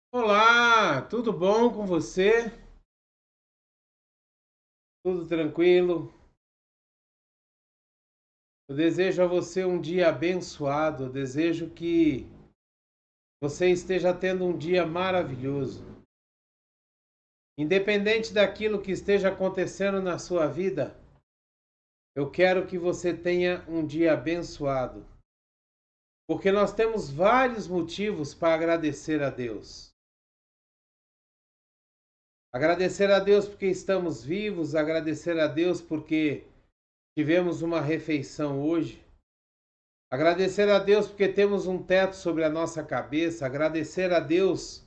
Olá, tudo bom com você? Tudo tranquilo? Eu desejo a você um dia abençoado. Eu desejo que você esteja tendo um dia maravilhoso. Independente daquilo que esteja acontecendo na sua vida, eu quero que você tenha um dia abençoado, porque nós temos vários motivos para agradecer a Deus. Agradecer a Deus porque estamos vivos, agradecer a Deus porque tivemos uma refeição hoje. Agradecer a Deus porque temos um teto sobre a nossa cabeça, agradecer a Deus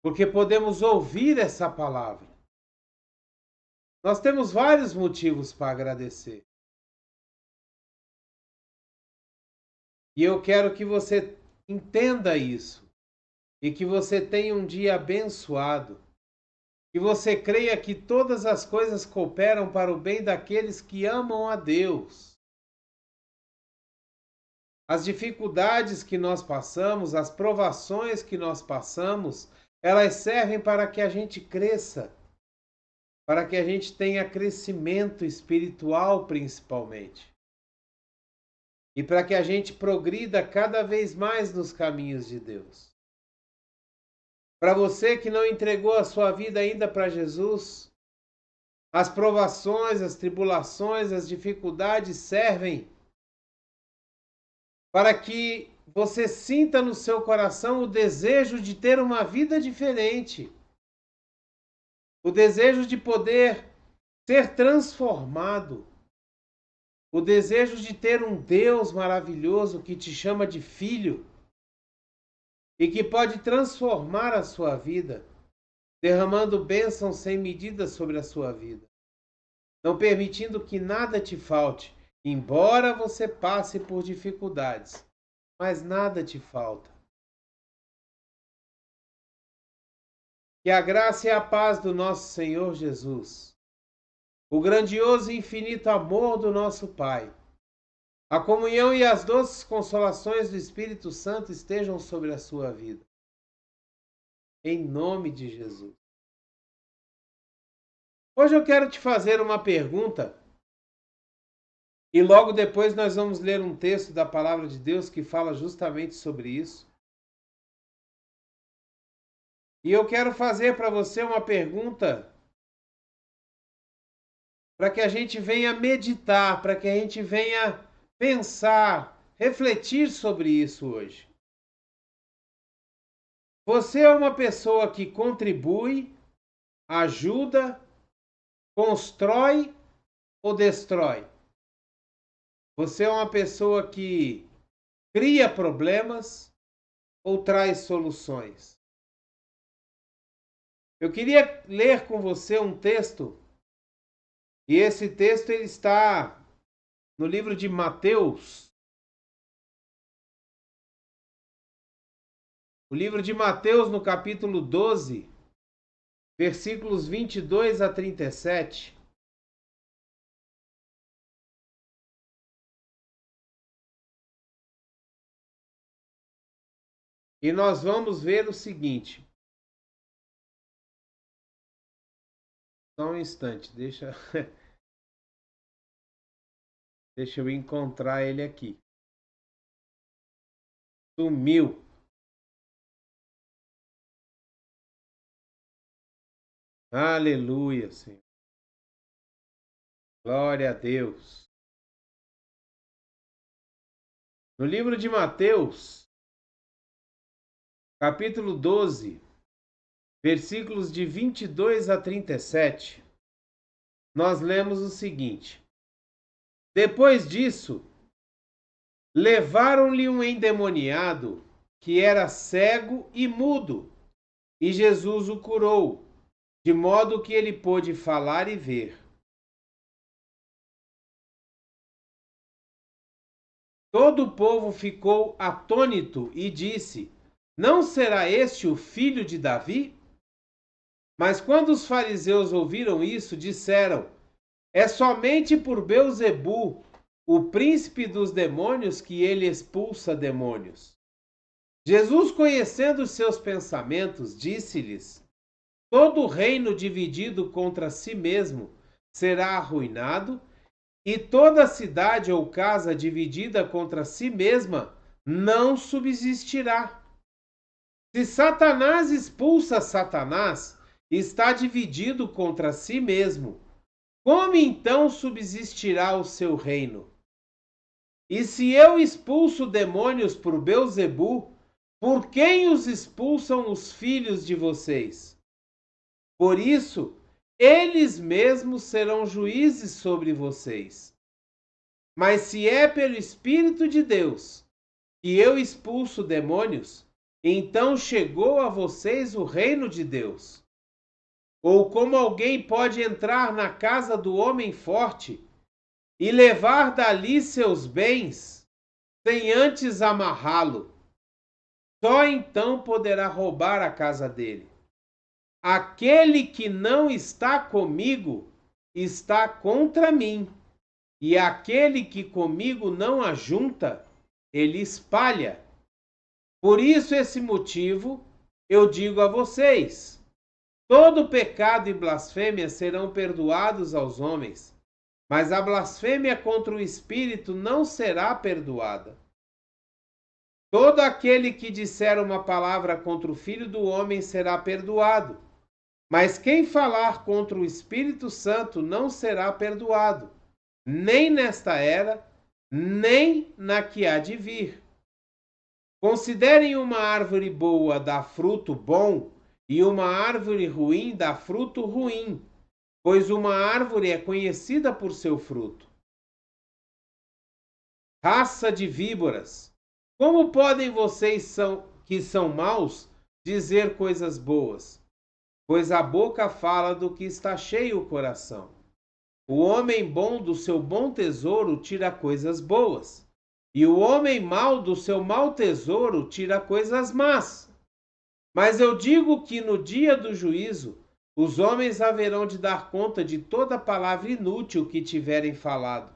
porque podemos ouvir essa palavra. Nós temos vários motivos para agradecer. E eu quero que você entenda isso e que você tenha um dia abençoado. Que você creia que todas as coisas cooperam para o bem daqueles que amam a Deus. As dificuldades que nós passamos, as provações que nós passamos, elas servem para que a gente cresça, para que a gente tenha crescimento espiritual, principalmente, e para que a gente progrida cada vez mais nos caminhos de Deus. Para você que não entregou a sua vida ainda para Jesus, as provações, as tribulações, as dificuldades servem para que você sinta no seu coração o desejo de ter uma vida diferente, o desejo de poder ser transformado, o desejo de ter um Deus maravilhoso que te chama de filho e que pode transformar a sua vida, derramando bênçãos sem medida sobre a sua vida, não permitindo que nada te falte, embora você passe por dificuldades, mas nada te falta. Que a graça e a paz do nosso Senhor Jesus, o grandioso e infinito amor do nosso Pai, a comunhão e as doces consolações do Espírito Santo estejam sobre a sua vida. Em nome de Jesus. Hoje eu quero te fazer uma pergunta e logo depois nós vamos ler um texto da palavra de Deus que fala justamente sobre isso. E eu quero fazer para você uma pergunta para que a gente venha meditar, para que a gente venha pensar, refletir sobre isso hoje. Você é uma pessoa que contribui, ajuda, constrói ou destrói? Você é uma pessoa que cria problemas ou traz soluções? Eu queria ler com você um texto, e esse texto ele está no livro de Mateus. O livro de Mateus, no capítulo 12, versículos 22 a 37. E nós vamos ver o seguinte. Só um instante, deixa eu encontrar ele aqui. Sumiu. Aleluia, Senhor. Glória a Deus. No livro de Mateus, capítulo 12, versículos de 22 a 37, nós lemos o seguinte: Depois disso, levaram-lhe um endemoniado que era cego e mudo, e Jesus o curou, de modo que ele pôde falar e ver. Todo o povo ficou atônito e disse: Não será este o filho de Davi? Mas quando os fariseus ouviram isso, disseram: É somente por Beelzebu, o príncipe dos demônios, que ele expulsa demônios. Jesus, conhecendo os seus pensamentos, disse-lhes: todo reino dividido contra si mesmo será arruinado, e toda cidade ou casa dividida contra si mesma não subsistirá. Se Satanás expulsa Satanás, está dividido contra si mesmo. Como então subsistirá o seu reino? E se eu expulso demônios por Beelzebu, por quem os expulsam os filhos de vocês? Por isso, eles mesmos serão juízes sobre vocês. Mas se é pelo Espírito de Deus que eu expulso demônios, então chegou a vocês o reino de Deus. Ou como alguém pode entrar na casa do homem forte e levar dali seus bens, sem antes amarrá-lo? Só então poderá roubar a casa dele. Aquele que não está comigo está contra mim, e aquele que comigo não ajunta, ele espalha. Por isso, esse motivo, eu digo a vocês: todo pecado e blasfêmia serão perdoados aos homens, mas a blasfêmia contra o Espírito não será perdoada. Todo aquele que disser uma palavra contra o Filho do Homem será perdoado, mas quem falar contra o Espírito Santo não será perdoado, nem nesta era, nem na que há de vir. Considerem uma árvore boa dar fruto bom e uma árvore ruim dar fruto ruim, pois uma árvore é conhecida por seu fruto. Raça de víboras, como podem vocês que são maus dizer coisas boas? Pois a boca fala do que está cheio o coração. O homem bom do seu bom tesouro tira coisas boas, e o homem mau do seu mau tesouro tira coisas más. Mas eu digo que no dia do juízo, os homens haverão de dar conta de toda palavra inútil que tiverem falado.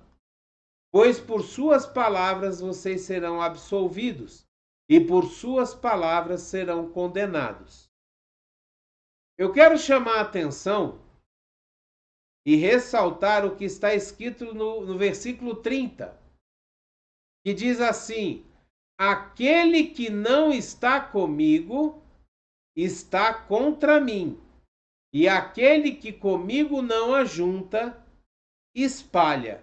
Pois por suas palavras vocês serão absolvidos, e por suas palavras serão condenados. Eu quero chamar a atenção e ressaltar o que está escrito no versículo 30, que diz assim: aquele que não está comigo está contra mim, e aquele que comigo não ajunta, espalha.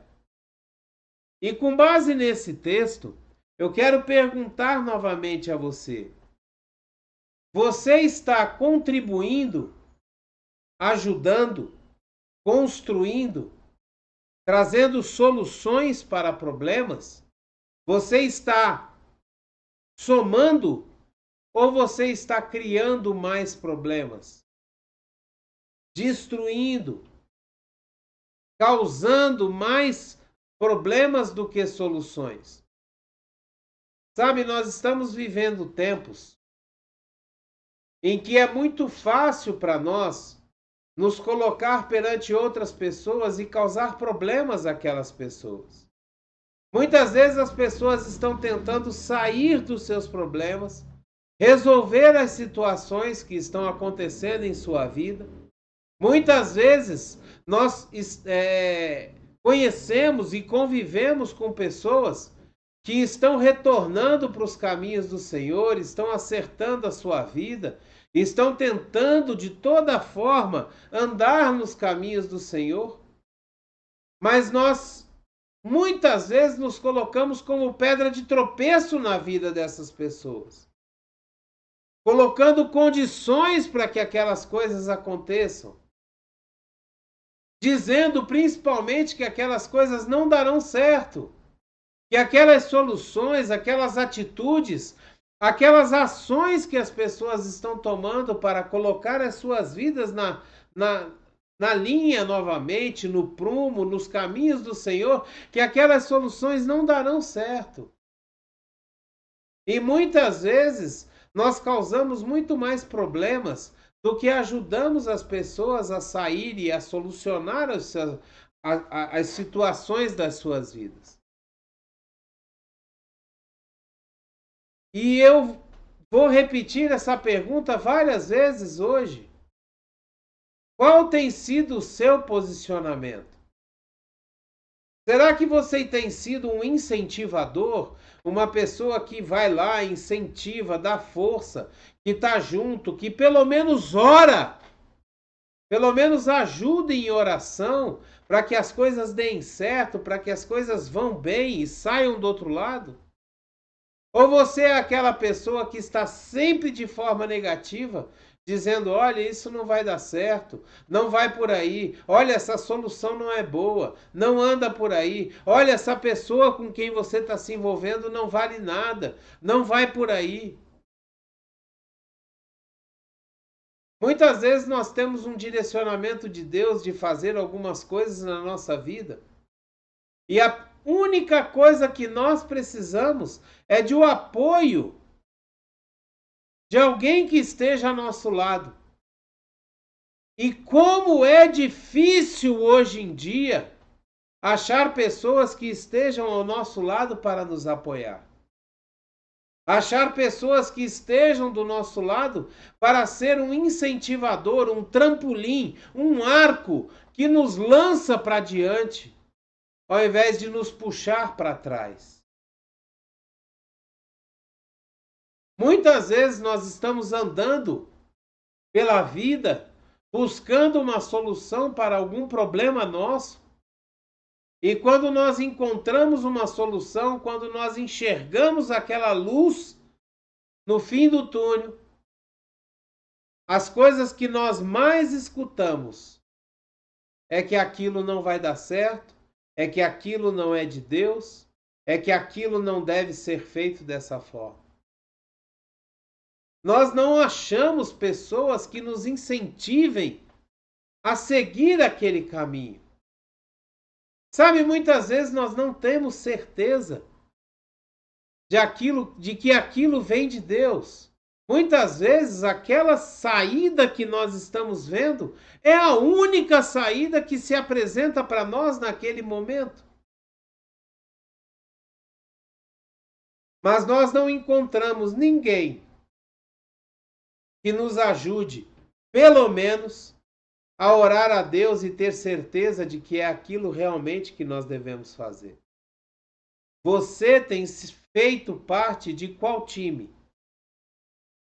E com base nesse texto, eu quero perguntar novamente a você: você está contribuindo, ajudando, construindo, trazendo soluções para problemas? Você está somando ou você está criando mais problemas? Destruindo, causando mais problemas do que soluções. Sabe, nós estamos vivendo tempos em que é muito fácil para nós nos colocar perante outras pessoas e causar problemas àquelas pessoas. Muitas vezes as pessoas estão tentando sair dos seus problemas, resolver as situações que estão acontecendo em sua vida. Muitas vezes nós conhecemos e convivemos com pessoas que estão retornando para os caminhos do Senhor, estão acertando a sua vida, estão tentando de toda forma andar nos caminhos do Senhor, mas nós muitas vezes nos colocamos como pedra de tropeço na vida dessas pessoas, colocando condições para que aquelas coisas aconteçam, dizendo principalmente que aquelas coisas não darão certo, que aquelas soluções, aquelas atitudes, aquelas ações que as pessoas estão tomando para colocar as suas vidas na linha novamente, no prumo, nos caminhos do Senhor, que aquelas soluções não darão certo. E muitas vezes nós causamos muito mais problemas do que ajudamos as pessoas a sair e a solucionar as situações das suas vidas. E eu Vou repetir essa pergunta várias vezes hoje. Qual tem sido o seu posicionamento? Será que você tem sido um incentivador? Uma pessoa que vai lá, incentiva, dá força, que está junto, que pelo menos ora, pelo menos ajuda em oração, para que as coisas deem certo, para que as coisas vão bem e saiam do outro lado? Ou você é aquela pessoa que está sempre de forma negativa, dizendo: olha, isso não vai dar certo, não vai por aí, olha, essa solução não é boa, não anda por aí, olha, essa pessoa com quem você está se envolvendo não vale nada, não vai por aí. Muitas vezes nós temos um direcionamento de Deus de fazer algumas coisas na nossa vida, e a única coisa que nós precisamos é de um apoio de alguém que esteja ao nosso lado. E como é difícil hoje em dia achar pessoas que estejam ao nosso lado para nos apoiar. Achar pessoas que estejam do nosso lado para ser um incentivador, um trampolim, um arco que nos lança para diante, ao invés de nos puxar para trás. Muitas vezes nós estamos andando pela vida buscando uma solução para algum problema nosso. E quando nós encontramos uma solução, quando nós enxergamos aquela luz no fim do túnel, as coisas que nós mais escutamos é que aquilo não vai dar certo, é que aquilo não é de Deus, é que aquilo não deve ser feito dessa forma. Nós não achamos pessoas que nos incentivem a seguir aquele caminho. Sabe, muitas vezes nós não temos certeza de que aquilo vem de Deus. Muitas vezes aquela saída que nós estamos vendo é a única saída que se apresenta para nós naquele momento. Mas nós não encontramos ninguém que nos ajude, pelo menos, a orar a Deus e ter certeza de que é aquilo realmente que nós devemos fazer. Você tem feito parte de qual time?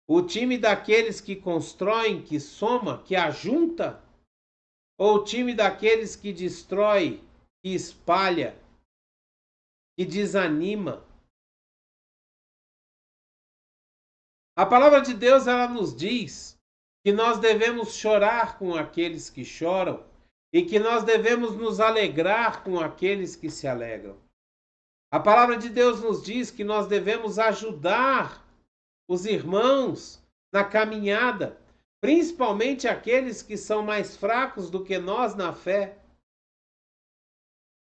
O time daqueles que constroem, que soma, que ajunta? Ou o time daqueles que destrói, que espalha, que desanima? A palavra de Deus, ela nos diz que nós devemos chorar com aqueles que choram e que nós devemos nos alegrar com aqueles que se alegram. A palavra de Deus nos diz que nós devemos ajudar os irmãos na caminhada, principalmente aqueles que são mais fracos do que nós na fé.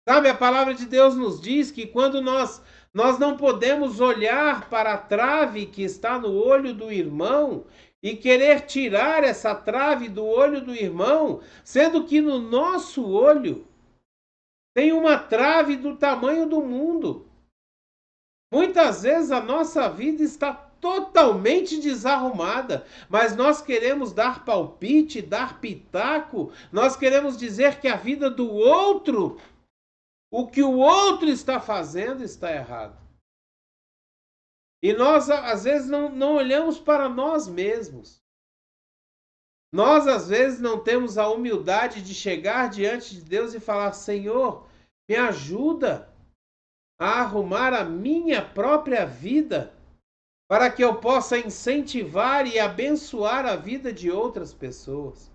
Sabe, a palavra de Deus nos diz que quando nós não podemos olhar para a trave que está no olho do irmão e querer tirar essa trave do olho do irmão, sendo que no nosso olho tem uma trave do tamanho do mundo. Muitas vezes a nossa vida está totalmente desarrumada, mas nós queremos dar palpite, dar pitaco, nós queremos dizer que a vida do outro, o que o outro está fazendo, está errado. E nós, às vezes, não olhamos para nós mesmos. Nós, às vezes, não temos a humildade de chegar diante de Deus e falar: Senhor, me ajuda a arrumar a minha própria vida, para que eu possa incentivar e abençoar a vida de outras pessoas,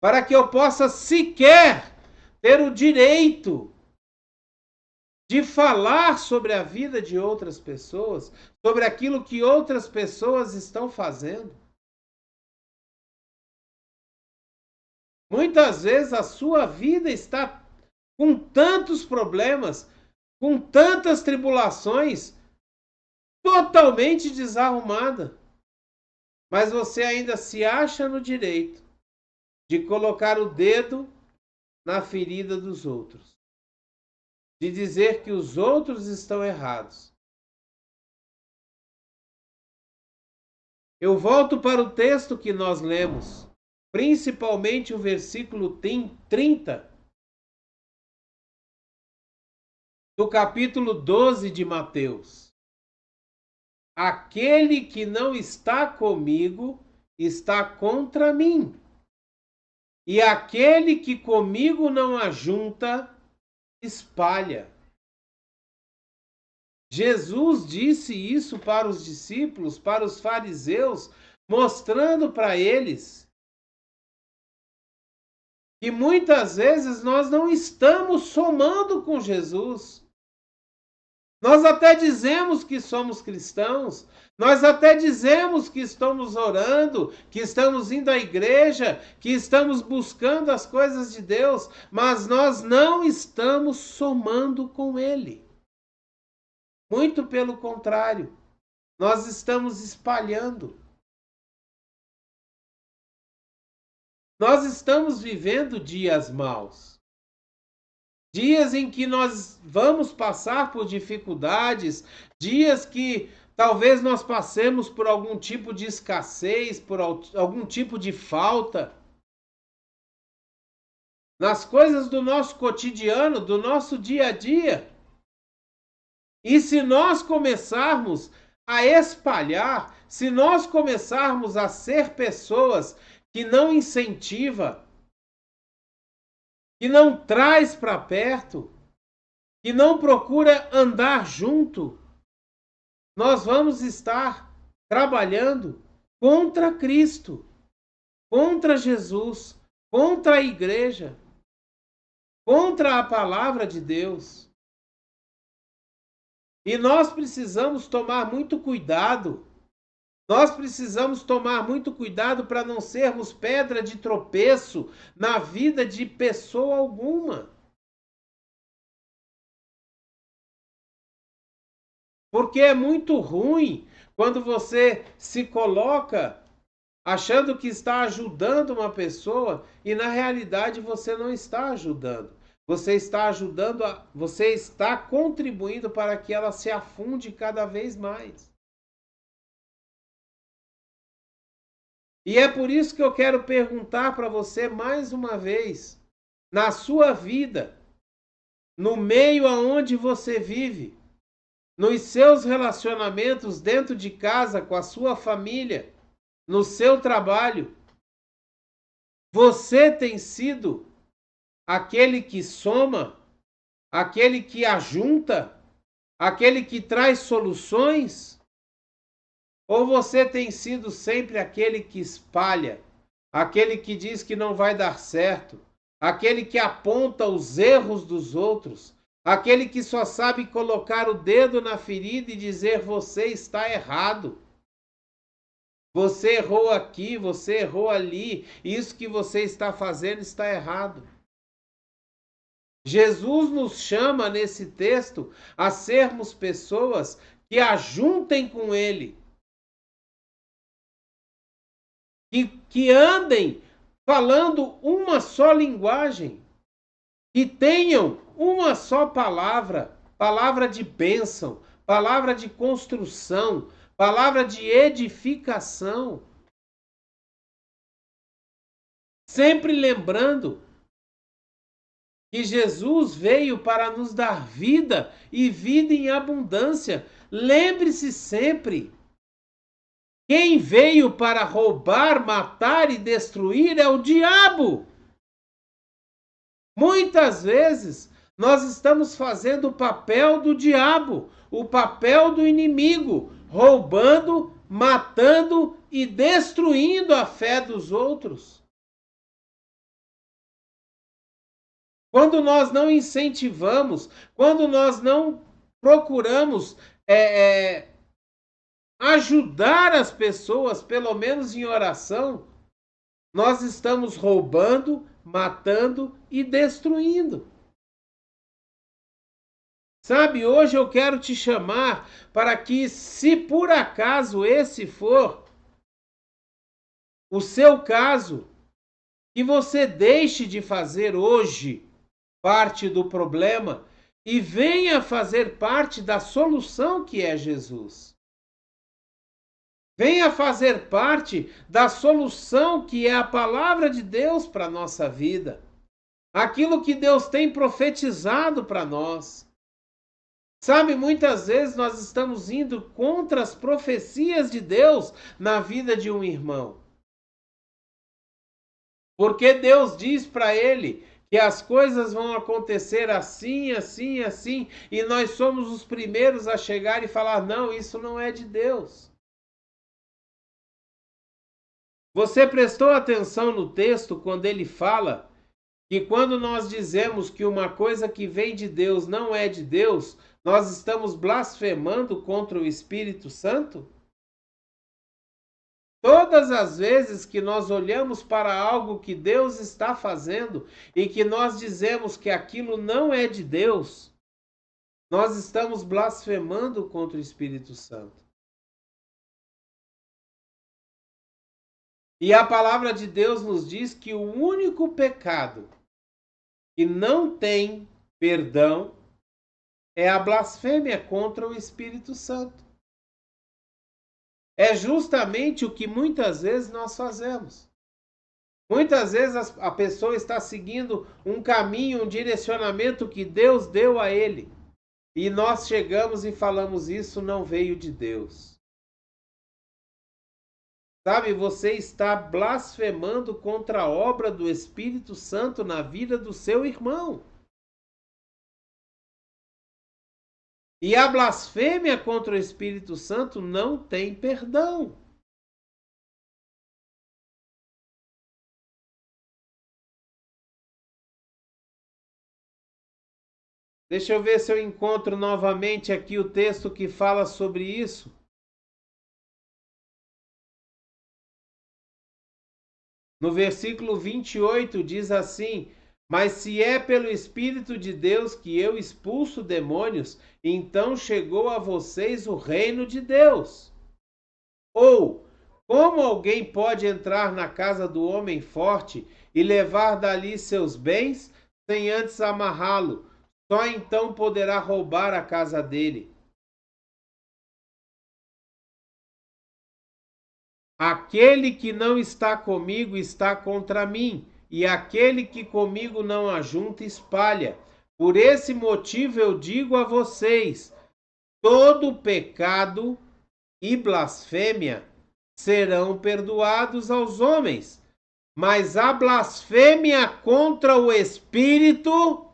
para que eu possa sequer ter o direito de falar sobre a vida de outras pessoas, sobre aquilo que outras pessoas estão fazendo. Muitas vezes a sua vida está com tantos problemas, com tantas tribulações, totalmente desarrumada. Mas você ainda se acha no direito de colocar o dedo na ferida dos outros, de dizer que os outros estão errados. Eu volto para o texto que nós lemos, principalmente o versículo 30 do capítulo 12 de Mateus. Aquele que não está comigo está contra mim, e aquele que comigo não ajunta, espalha. Jesus disse isso para os discípulos, para os fariseus, mostrando para eles que muitas vezes nós não estamos somando com Jesus. Nós até dizemos que somos cristãos, nós até dizemos que estamos orando, que estamos indo à igreja, que estamos buscando as coisas de Deus, mas nós não estamos somando com Ele. Muito pelo contrário, nós estamos espalhando. Nós estamos vivendo dias maus. Dias em que nós vamos passar por dificuldades, dias que talvez nós passemos por algum tipo de escassez, por algum tipo de falta. Nas coisas do nosso cotidiano, do nosso dia a dia. E se nós começarmos a espalhar, se nós começarmos a ser pessoas que não incentiva, que não traz para perto, que não procura andar junto, nós vamos estar trabalhando contra Cristo, contra Jesus, contra a igreja, contra a palavra de Deus. E nós precisamos tomar muito cuidado. Nós precisamos tomar muito cuidado para não sermos pedra de tropeço na vida de pessoa alguma. Porque é muito ruim quando você se coloca achando que está ajudando uma pessoa e na realidade você não está ajudando. Você está contribuindo para que ela se afunde cada vez mais. E é por isso que eu quero perguntar para você mais uma vez, na sua vida, no meio aonde você vive, nos seus relacionamentos dentro de casa, com a sua família, no seu trabalho, você tem sido aquele que soma, aquele que ajunta, aquele que traz soluções? Ou você tem sido sempre aquele que espalha, aquele que diz que não vai dar certo, aquele que aponta os erros dos outros, aquele que só sabe colocar o dedo na ferida e dizer você está errado. Você errou aqui, você errou ali, isso que você está fazendo está errado. Jesus nos chama nesse texto a sermos pessoas que ajuntem com Ele. Que andem falando uma só linguagem, que tenham uma só palavra, palavra de bênção, palavra de construção, palavra de edificação. Sempre lembrando que Jesus veio para nos dar vida e vida em abundância. Lembre-se sempre. Quem veio para roubar, matar e destruir é o diabo. Muitas vezes nós estamos fazendo o papel do diabo, o papel do inimigo, roubando, matando e destruindo a fé dos outros. Quando nós não incentivamos, quando nós não procuramos ajudar as pessoas, pelo menos em oração, nós estamos roubando, matando e destruindo. Sabe, hoje eu quero te chamar para que, se por acaso esse for o seu caso, que você deixe de fazer hoje parte do problema e venha fazer parte da solução que é Jesus. Venha fazer parte da solução que é a palavra de Deus para a nossa vida. Aquilo que Deus tem profetizado para nós. Sabe, muitas vezes nós estamos indo contra as profecias de Deus na vida de um irmão. Porque Deus diz para ele que as coisas vão acontecer assim, assim, assim, e nós somos os primeiros a chegar e falar: não, isso não é de Deus. Você prestou atenção no texto quando ele fala que quando nós dizemos que uma coisa que vem de Deus não é de Deus, nós estamos blasfemando contra o Espírito Santo? Todas as vezes que nós olhamos para algo que Deus está fazendo e que nós dizemos que aquilo não é de Deus, nós estamos blasfemando contra o Espírito Santo. E a palavra de Deus nos diz que o único pecado que não tem perdão é a blasfêmia contra o Espírito Santo. É justamente o que muitas vezes nós fazemos. Muitas vezes a pessoa está seguindo um caminho, um direcionamento que Deus deu a ele. E nós chegamos e falamos: isso não veio de Deus. Sabe, você está blasfemando contra a obra do Espírito Santo na vida do seu irmão. E a blasfêmia contra o Espírito Santo não tem perdão. Deixa eu ver se eu encontro novamente aqui o texto que fala sobre isso. No versículo 28 diz assim: mas se é pelo Espírito de Deus que eu expulso demônios, então chegou a vocês o reino de Deus. Ou, como alguém pode entrar na casa do homem forte e levar dali seus bens, sem antes amarrá-lo? Só então poderá roubar a casa dele. Aquele que não está comigo está contra mim, e aquele que comigo não ajunta espalha. Por esse motivo eu digo a vocês: todo pecado e blasfêmia serão perdoados aos homens, mas a blasfêmia contra o Espírito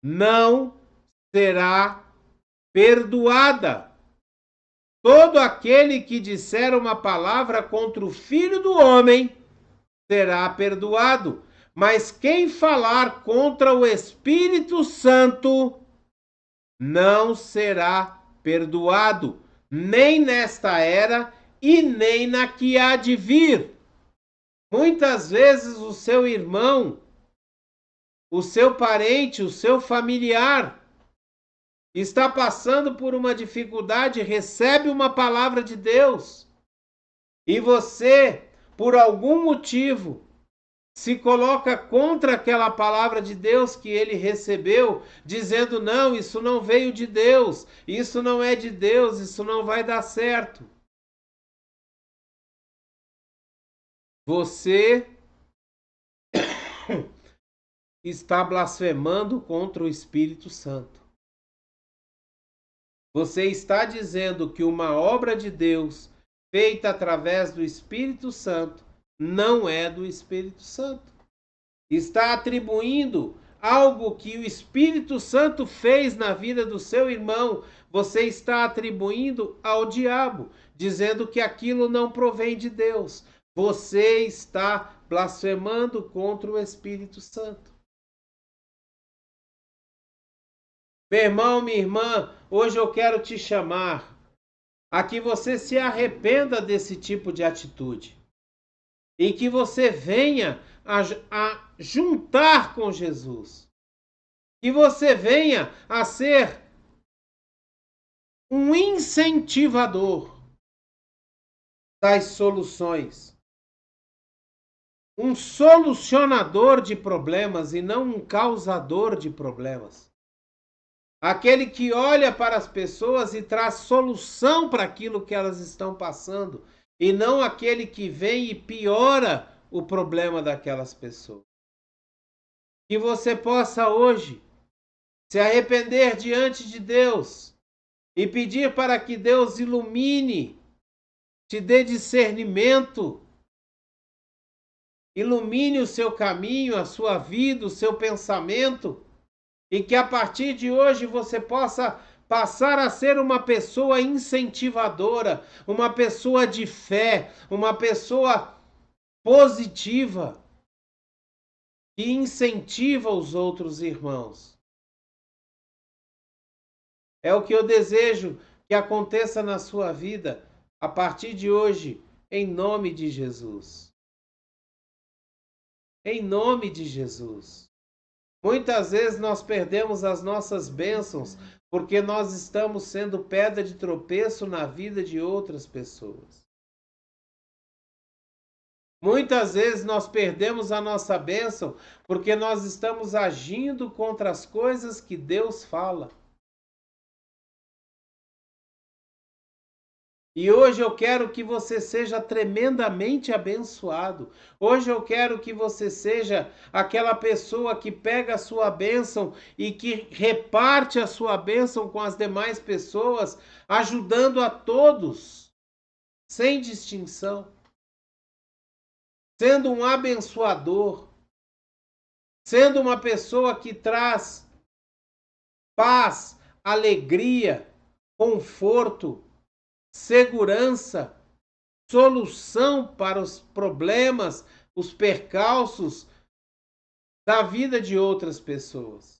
não será perdoada. Todo aquele que disser uma palavra contra o Filho do Homem será perdoado, mas quem falar contra o Espírito Santo não será perdoado, nem nesta era e nem na que há de vir. Muitas vezes o seu irmão, o seu parente, o seu familiar está passando por uma dificuldade, recebe uma palavra de Deus e você, por algum motivo, se coloca contra aquela palavra de Deus que ele recebeu, dizendo: não, isso não veio de Deus, isso não é de Deus, isso não vai dar certo. Você está blasfemando contra o Espírito Santo. Você está dizendo que uma obra de Deus feita através do Espírito Santo não é do Espírito Santo. Está atribuindo algo que o Espírito Santo fez na vida do seu irmão, você está atribuindo ao diabo, dizendo que aquilo não provém de Deus. Você está blasfemando contra o Espírito Santo. Meu irmão, minha irmã, hoje eu quero te chamar a que você se arrependa desse tipo de atitude e que você venha a juntar com Jesus, que você venha a ser um incentivador das soluções, um solucionador de problemas e não um causador de problemas. Aquele que olha para as pessoas e traz solução para aquilo que elas estão passando e não aquele que vem e piora o problema daquelas pessoas. Que você possa hoje se arrepender diante de Deus e pedir para que Deus ilumine, te dê discernimento, ilumine o seu caminho, a sua vida, o seu pensamento, e que a partir de hoje você possa passar a ser uma pessoa incentivadora, uma pessoa de fé, uma pessoa positiva, que incentiva os outros irmãos. É o que eu desejo que aconteça na sua vida a partir de hoje, em nome de Jesus. Em nome de Jesus. Muitas vezes nós perdemos as nossas bênçãos porque nós estamos sendo pedra de tropeço na vida de outras pessoas. Muitas vezes nós perdemos a nossa bênção porque nós estamos agindo contra as coisas que Deus fala. E hoje eu quero que você seja tremendamente abençoado. Hoje eu quero que você seja aquela pessoa que pega a sua bênção e que reparte a sua bênção com as demais pessoas, ajudando a todos, sem distinção. Sendo um abençoador, sendo uma pessoa que traz paz, alegria, conforto, segurança, solução para os problemas, os percalços da vida de outras pessoas.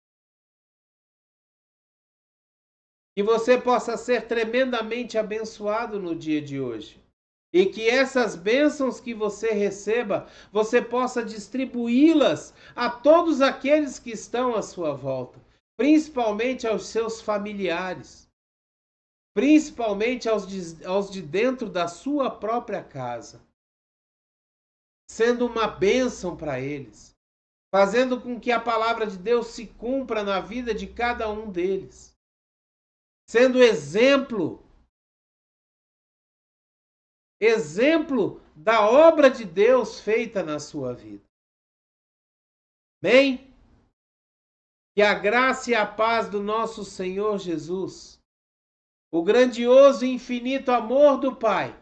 Que você possa ser tremendamente abençoado no dia de hoje. E que essas bênçãos que você receba, você possa distribuí-las a todos aqueles que estão à sua volta, principalmente aos seus familiares. Principalmente aos de dentro da sua própria casa, sendo uma bênção para eles, fazendo com que a palavra de Deus se cumpra na vida de cada um deles, sendo exemplo da obra de Deus feita na sua vida. Bem, que a graça e a paz do nosso Senhor Jesus, o grandioso e infinito amor do Pai,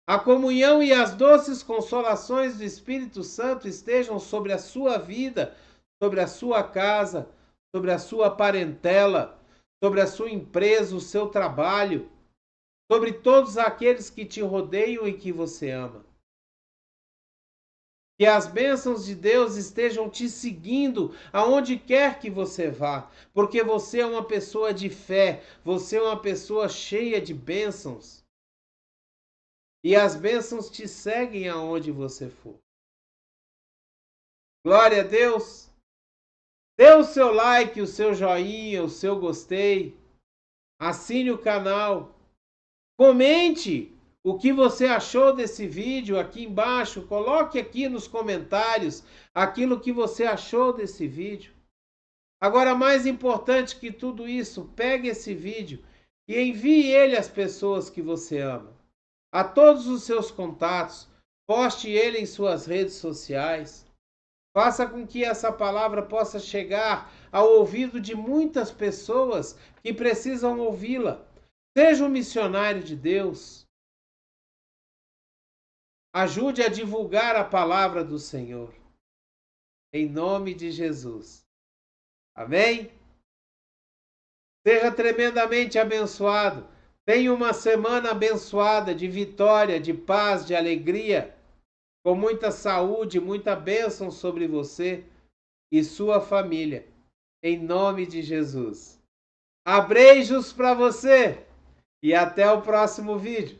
a comunhão e as doces consolações do Espírito Santo estejam sobre a sua vida, sobre a sua casa, sobre a sua parentela, sobre a sua empresa, o seu trabalho, sobre todos aqueles que te rodeiam e que você ama. Que as bênçãos de Deus estejam te seguindo aonde quer que você vá, porque você é uma pessoa de fé, você é uma pessoa cheia de bênçãos. E as bênçãos te seguem aonde você for. Glória a Deus! Dê o seu like, o seu joinha, o seu gostei. Assine o canal. Comente o que você achou desse vídeo aqui embaixo. Coloque aqui nos comentários aquilo que você achou desse vídeo. Agora, mais importante que tudo isso, pegue esse vídeo e envie ele às pessoas que você ama. A todos os seus contatos, poste ele em suas redes sociais. Faça com que essa palavra possa chegar ao ouvido de muitas pessoas que precisam ouvi-la. Seja um missionário de Deus. Ajude a divulgar a palavra do Senhor. Em nome de Jesus. Amém? Seja tremendamente abençoado. Tenha uma semana abençoada de vitória, de paz, de alegria, com muita saúde, muita bênção sobre você e sua família, em nome de Jesus. Abreijos para você e até o próximo vídeo.